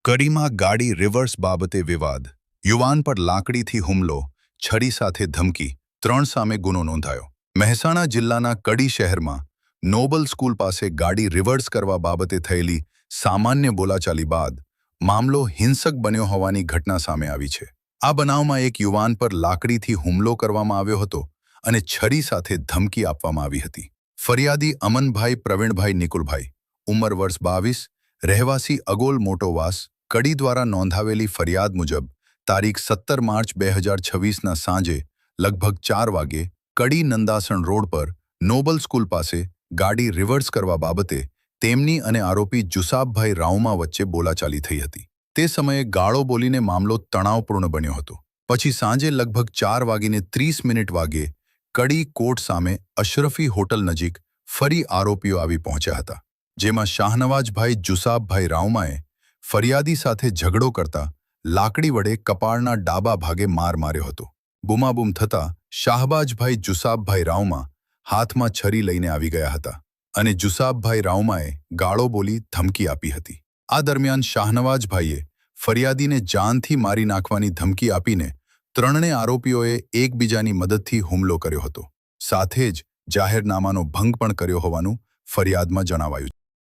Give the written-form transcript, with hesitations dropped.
કડીમાં ગાડી રિવર્સ બાબતે વિવાદ, યુવાન પર લાકડીથી હુમલો, છરી સાથે ધમકી, 3 સામે ગુનો નોંધાયો. મહેસાણા જિલ્લાના કડી શહેરમાં નોબલ સ્કૂલ પાસે ગાડી રિવર્સ કરવા બાબતે થયેલી સામાન્ય બોલાચાલી બાદ મામલો હિંસક બન્યો હોવાની ઘટના સામે આવી છે. આ બનાવમાં એક યુવાન પર લાકડીથી હુમલો કરવામાં આવ્યો હતો અને છરી સાથે ધમકી આપવામાં આવી હતી. ફરિયાદી અમનભાઈ પ્રવીણભાઈ નિકુલભાઈ, ઉંમર વર્ષ 22, રહેવાસી અગોલ મોટોવાસ, કડી દ્વારા નોંધાવેલી ફરિયાદ મુજબ તારીખ 17 માર્ચ 2026ના સાંજે લગભગ 4 વાગે કડી નંદાસણ રોડ પર નોબલ સ્કૂલ પાસે ગાડી રિવર્સ કરવા બાબતે તેમની અને આરોપી જુસાબભાઈ રાઉમા વચ્ચે બોલાચાલી થઈ હતી. તે સમયે ગાળો બોલીને મામલો તણાવપૂર્ણ બન્યો હતો. પછી સાંજે લગભગ 4:30 વાગે કડી કોર્ટ સામે અશરફી હોટલ નજીક ફરી આરોપીઓ આવી પહોંચ્યા હતા, જેમાં શાહનવાજભાઈ જુસાબભાઈ રાઉમાએ ફરિયાદી સાથે ઝઘડો કરતા લાકડી વડે કપાળના ડાબા ભાગે માર માર્યો હતો. બૂમાબૂમ થતાં શાહબાજભાઈ જુસાબભાઈ રાઉમા હાથમાં છરી લઈને આવી ગયા હતા અને જુસાબભાઈ રાઉમાએ ગાળો બોલી ધમકી આપી હતી. આ દરમિયાન શાહનવાજભાઈએ ફરિયાદીને જાનથી મારી નાખવાની ધમકી આપીને ત્રણે આરોપીઓએ એકબીજાની મદદથી હુમલો કર્યો હતો. સાથે જ જાહેરનામાનો ભંગ પણ કર્યો હોવાનું ફરિયાદમાં જણાવાયું.